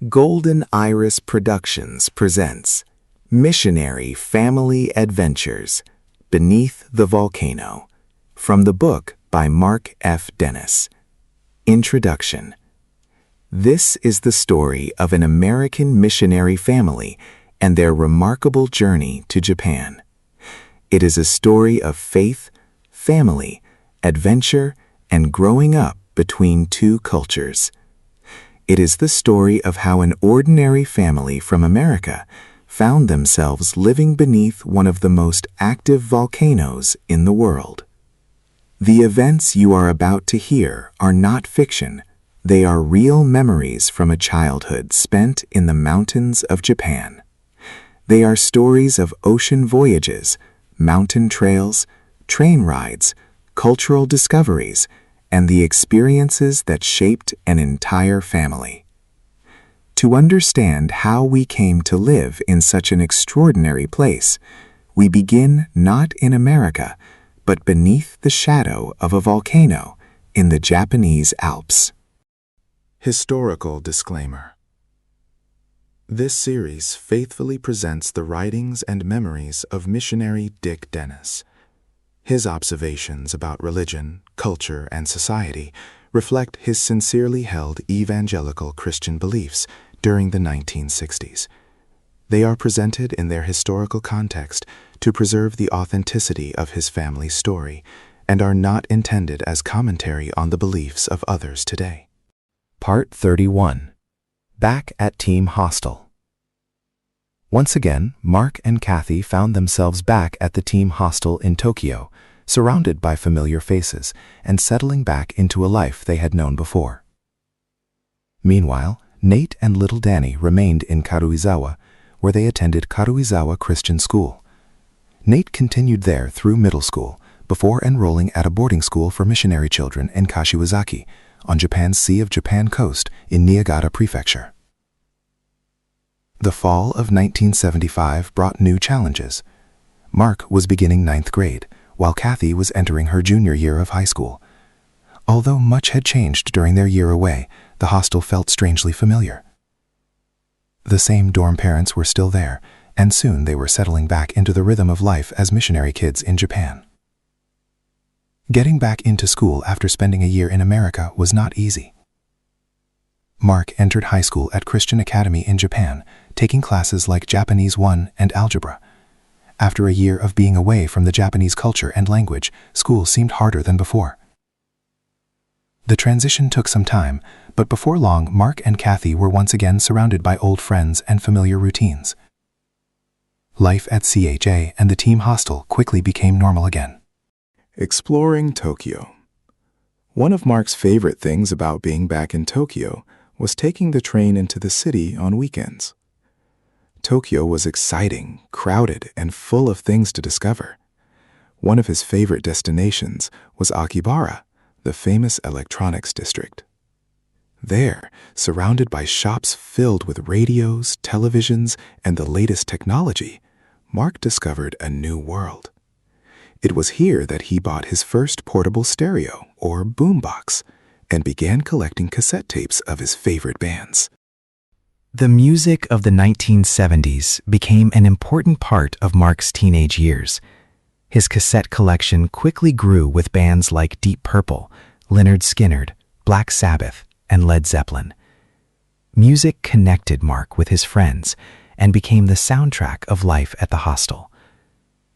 Golden Iris Productions presents Missionary Family Adventures, Beneath the Volcano, from the book by Mark F. Dennis. Introduction. This is the story of an American missionary family and their remarkable journey to Japan. It is a story of faith, family, adventure, and growing up between two cultures. It is the story of how an ordinary family from America found themselves living beneath one of the most active volcanoes in the world. The events you are about to hear are not fiction. They are real memories from a childhood spent in the mountains of Japan. They are stories of ocean voyages, mountain trails, train rides, cultural discoveries, and the experiences that shaped an entire family. To understand how we came to live in such an extraordinary place, we begin not in America, but beneath the shadow of a volcano in the Japanese Alps. Historical disclaimer. This series faithfully presents the writings and memories of missionary Dick Dennis. His observations about religion, culture, and society reflect his sincerely held evangelical Christian beliefs during the 1960s. They are presented in their historical context to preserve the authenticity of his family's story and are not intended as commentary on the beliefs of others today. Part 31. Back at TEAM Hostel. Once again, Mark and Kathy found themselves back at the TEAM Hostel in Tokyo, surrounded by familiar faces and settling back into a life they had known before. Meanwhile, Nate and little Danny remained in Karuizawa, where they attended Karuizawa Christian School. Nate continued there through middle school, before enrolling at a boarding school for missionary children in Kashiwazaki, on Japan's Sea of Japan coast in Niigata Prefecture. The fall of 1975 brought new challenges. Mark was beginning 9th grade, while Kathy was entering her junior year of high school. Although much had changed during their year away, the hostel felt strangely familiar. The same dorm parents were still there, and soon they were settling back into the rhythm of life as missionary kids in Japan. Getting back into school after spending a year in America was not easy. Mark entered high school at Christian Academy in Japan, taking classes like Japanese 1 and algebra. After a year of being away from the Japanese culture and language, school seemed harder than before. The transition took some time, but before long, Mark and Kathy were once again surrounded by old friends and familiar routines. Life at CHA and the TEAM Hostel quickly became normal again. Exploring Tokyo. One of Mark's favorite things about being back in Tokyo was taking the train into the city on weekends. Tokyo was exciting, crowded, and full of things to discover. One of his favorite destinations was Akihabara, the famous electronics district. There, surrounded by shops filled with radios, televisions, and the latest technology, Mark discovered a new world. It was here that he bought his first portable stereo, or boombox, and began collecting cassette tapes of his favorite bands. The music of the 1970s became an important part of Mark's teenage years. His cassette collection quickly grew with bands like Deep Purple, Lynyrd Skynyrd, Black Sabbath, and Led Zeppelin. Music connected Mark with his friends and became the soundtrack of life at the hostel.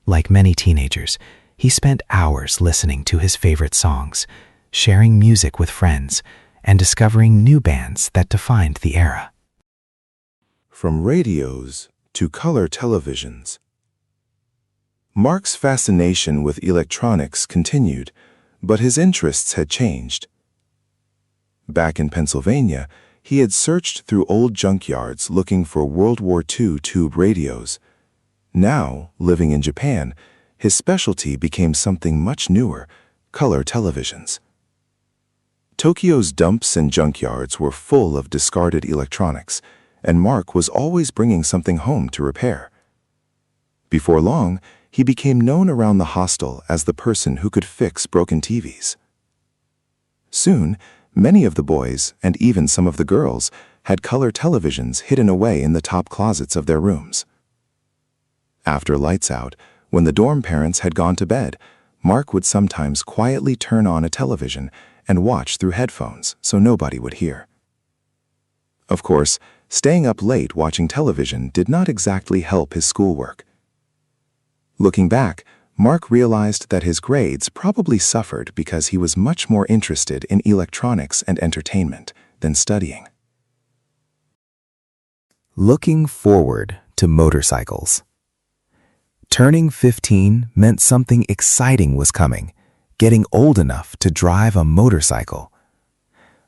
Like many teenagers, he spent hours listening to his favorite songs, sharing music with friends, and discovering new bands that defined the era. From radios to color televisions. Mark's fascination with electronics continued, but his interests had changed. Back in Pennsylvania, he had searched through old junkyards looking for World War II tube radios. Now, living in Japan, his specialty became something much newer: color televisions. Tokyo's dumps and junkyards were full of discarded electronics, and Mark was always bringing something home to repair. Before long, he became known around the hostel as the person who could fix broken TVs. Soon, many of the boys, and even some of the girls, had color televisions hidden away in the top closets of their rooms. After lights out, when the dorm parents had gone to bed, Mark would sometimes quietly turn on a television and watch through headphones so nobody would hear. Of course, staying up late watching television did not exactly help his schoolwork. Looking back, Mark realized that his grades probably suffered because he was much more interested in electronics and entertainment than studying. Looking forward to motorcycles. Turning 15 meant something exciting was coming, getting old enough to drive a motorcycle.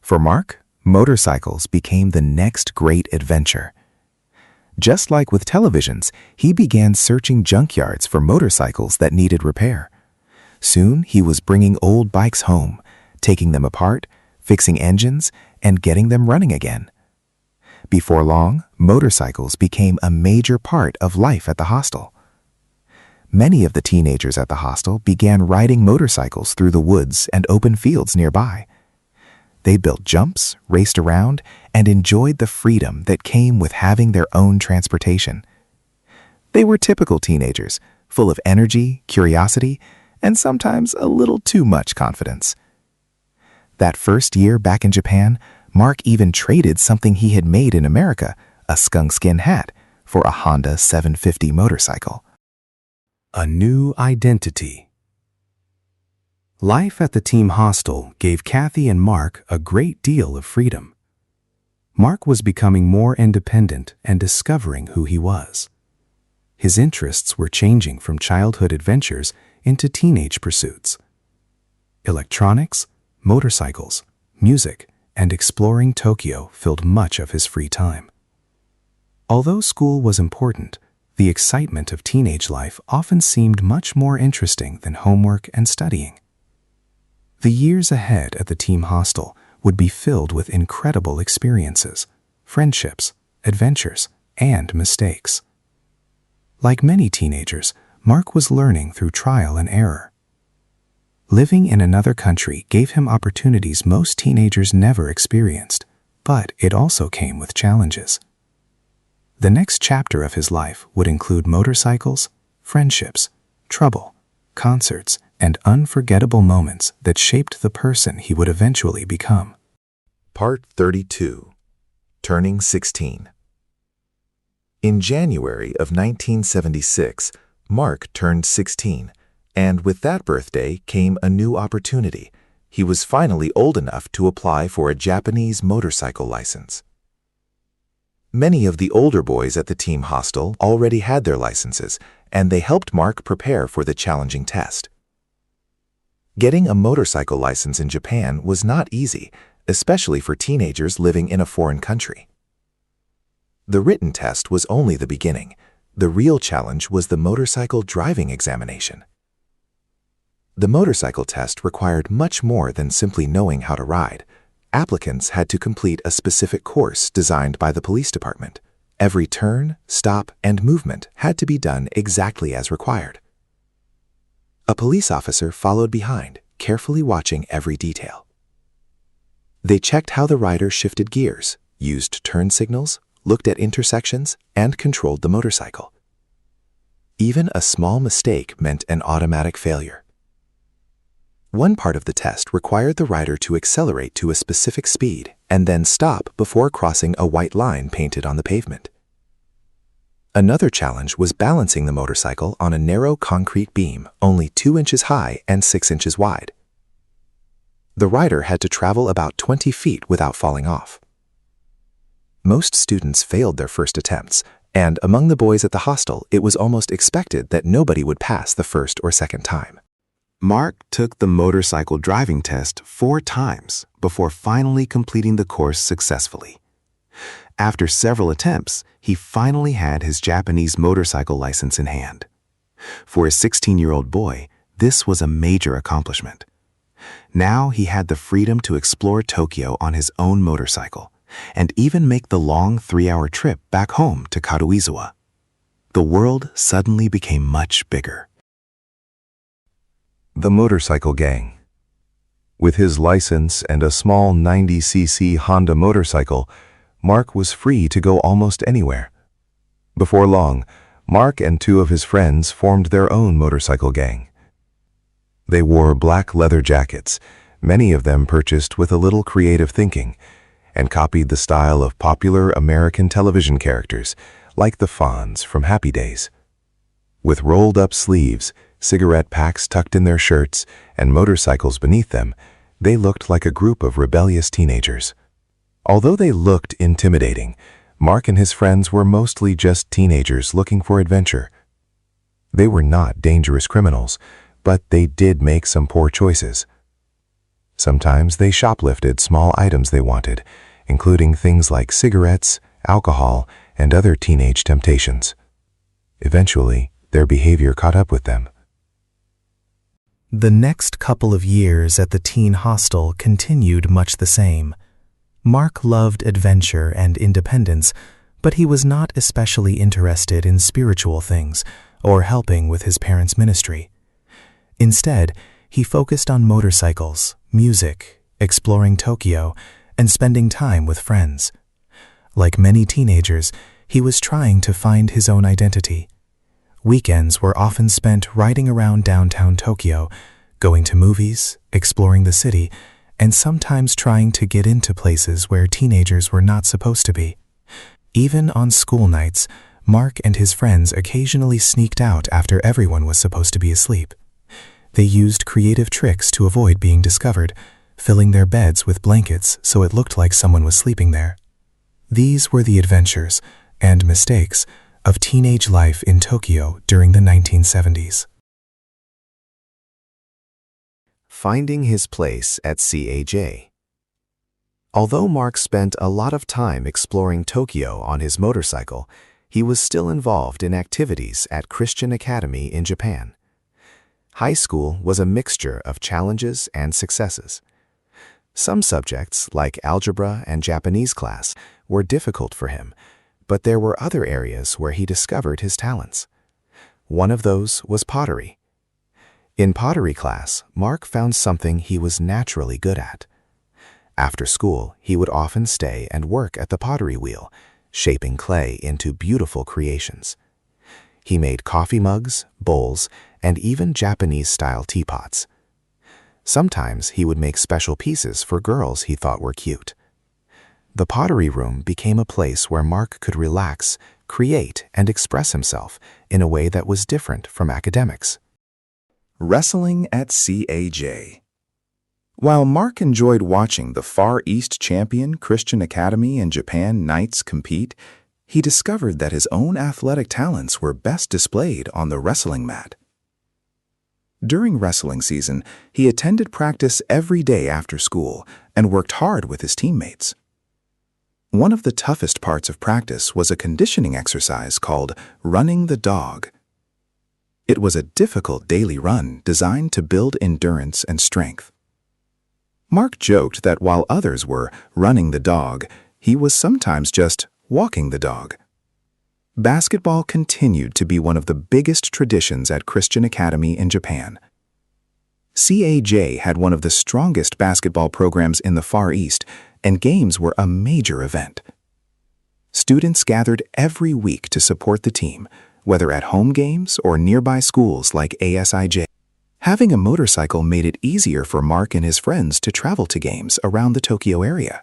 For Mark, motorcycles became the next great adventure. Just like with televisions, he began searching junkyards for motorcycles that needed repair. Soon, he was bringing old bikes home, taking them apart, fixing engines, and getting them running again. Before long, motorcycles became a major part of life at the hostel. Many of the teenagers at the hostel began riding motorcycles through the woods and open fields nearby. They built jumps, raced around, and enjoyed the freedom that came with having their own transportation. They were typical teenagers, full of energy, curiosity, and sometimes a little too much confidence. That first year back in Japan, Mark even traded something he had made in America, a skunkskin hat, for a Honda 750 motorcycle. A new identity. Life at the team hostel gave Kathy and Mark a great deal of freedom. Mark was becoming more independent and discovering who he was. His interests were changing from childhood adventures into teenage pursuits. Electronics, motorcycles, music, and exploring Tokyo filled much of his free time. Although school was important, the excitement of teenage life often seemed much more interesting than homework and studying. The years ahead at the team hostel would be filled with incredible experiences, friendships, adventures, and mistakes. Like many teenagers, Mark was learning through trial and error. Living in another country gave him opportunities most teenagers never experienced, but it also came with challenges. The next chapter of his life would include motorcycles, friendships, trouble, concerts, and unforgettable moments that shaped the person he would eventually become. Part 32. Turning 16. In January of 1976, Mark turned 16, and with that birthday came a new opportunity. He was finally old enough to apply for a Japanese motorcycle license. Many of the older boys at the team hostel already had their licenses, and they helped Mark prepare for the challenging test. Getting a motorcycle license in Japan was not easy, especially for teenagers living in a foreign country. The written test was only the beginning. The real challenge was the motorcycle driving examination. The motorcycle test required much more than simply knowing how to ride. Applicants had to complete a specific course designed by the police department. Every turn, stop, and movement had to be done exactly as required. A police officer followed behind, carefully watching every detail. They checked how the rider shifted gears, used turn signals, looked at intersections, and controlled the motorcycle. Even a small mistake meant an automatic failure. One part of the test required the rider to accelerate to a specific speed and then stop before crossing a white line painted on the pavement. Another challenge was balancing the motorcycle on a narrow concrete beam only 2 inches high and 6 inches wide. The rider had to travel about 20 feet without falling off. Most students failed their first attempts, and among the boys at the hostel, it was almost expected that nobody would pass the first or second time. Mark took the motorcycle driving test 4 times before finally completing the course successfully. After several attempts, he finally had his Japanese motorcycle license in hand. For a 16-year-old boy, this was a major accomplishment. Now he had the freedom to explore Tokyo on his own motorcycle and even make the long 3-hour trip back home to Karuizawa. The world suddenly became much bigger. The motorcycle gang. With his license and a small 90cc Honda motorcycle, Mark was free to go almost anywhere. Before long, Mark and two of his friends formed their own motorcycle gang. They wore black leather jackets, many of them purchased with a little creative thinking, and copied the style of popular American television characters, like the Fonz from Happy Days. With rolled-up sleeves, cigarette packs tucked in their shirts, and motorcycles beneath them, they looked like a group of rebellious teenagers. Although they looked intimidating, Mark and his friends were mostly just teenagers looking for adventure. They were not dangerous criminals, but they did make some poor choices. Sometimes they shoplifted small items they wanted, including things like cigarettes, alcohol, and other teenage temptations. Eventually, their behavior caught up with them. The next couple of years at the teen hostel continued much the same. Mark loved adventure and independence, but he was not especially interested in spiritual things or helping with his parents' ministry. Instead, he focused on motorcycles, music, exploring Tokyo, and spending time with friends. Like many teenagers, he was trying to find his own identity. Weekends were often spent riding around downtown Tokyo, going to movies, exploring the city, and sometimes trying to get into places where teenagers were not supposed to be. Even on school nights, Mark and his friends occasionally sneaked out after everyone was supposed to be asleep. They used creative tricks to avoid being discovered, filling their beds with blankets so it looked like someone was sleeping there. These were the adventures and mistakes of teenage life in Tokyo during the 1970s. Finding his place at CAJ. Although Mark spent a lot of time exploring Tokyo on his motorcycle, he was still involved in activities at Christian Academy in Japan. High school was a mixture of challenges and successes. Some subjects, like algebra and Japanese class, were difficult for him, but there were other areas where he discovered his talents. One of those was pottery. In pottery class, Mark found something he was naturally good at. After school, he would often stay and work at the pottery wheel, shaping clay into beautiful creations. He made coffee mugs, bowls, and even Japanese-style teapots. Sometimes he would make special pieces for girls he thought were cute. The pottery room became a place where Mark could relax, create, and express himself in a way that was different from academics. Wrestling at CAJ. While Mark enjoyed watching the Far East champion Christian Academy in Japan knights compete, he discovered that his own athletic talents were best displayed on the wrestling mat. During wrestling season, he attended practice every day after school and worked hard with his teammates. One of the toughest parts of practice was a conditioning exercise called running the dog. It was a difficult daily run designed to build endurance and strength. Mark joked that while others were running the dog, he was sometimes just walking the dog. Basketball continued to be one of the biggest traditions at Christian Academy in Japan. CAJ had one of the strongest basketball programs in the Far East, and games were a major event. Students gathered every week to support the team, whether at home games or nearby schools like ASIJ. Having a motorcycle made it easier for Mark and his friends to travel to games around the Tokyo area.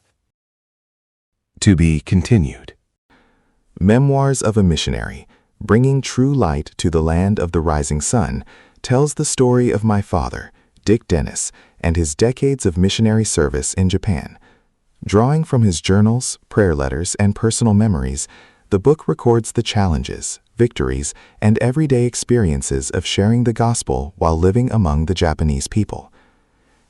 To be continued. Memoirs of a Missionary, Bringing True Light to the Land of the Rising Sun, tells the story of my father, Dick Dennis, and his decades of missionary service in Japan. Drawing from his journals, prayer letters, and personal memories, the book records the challenges, victories, and everyday experiences of sharing the gospel while living among the Japanese people.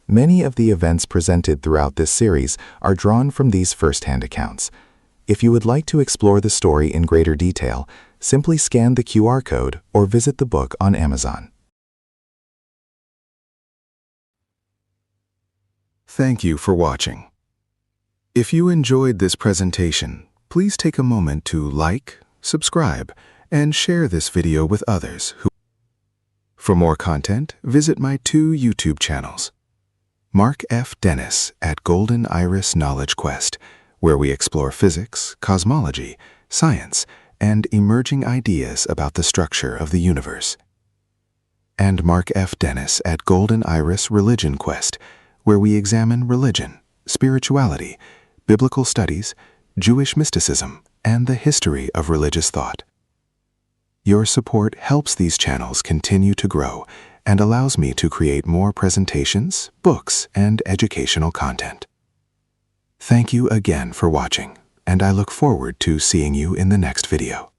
Many of the events presented throughout this series are drawn from these first-hand accounts. If you would like to explore the story in greater detail, simply scan the QR code or visit the book on Amazon. Thank you for watching. If you enjoyed this presentation, please take a moment to like, subscribe, and share this video with others who. For more content, visit my 2 YouTube channels. Mark F. Dennis at Golden Iris Knowledge Quest, where we explore physics, cosmology, science, and emerging ideas about the structure of the universe. And Mark F. Dennis at Golden Iris Religion Quest, where we examine religion, spirituality, biblical studies, Jewish mysticism, and the history of religious thought. Your support helps these channels continue to grow and allows me to create more presentations, books, and educational content. Thank you again for watching, and I look forward to seeing you in the next video.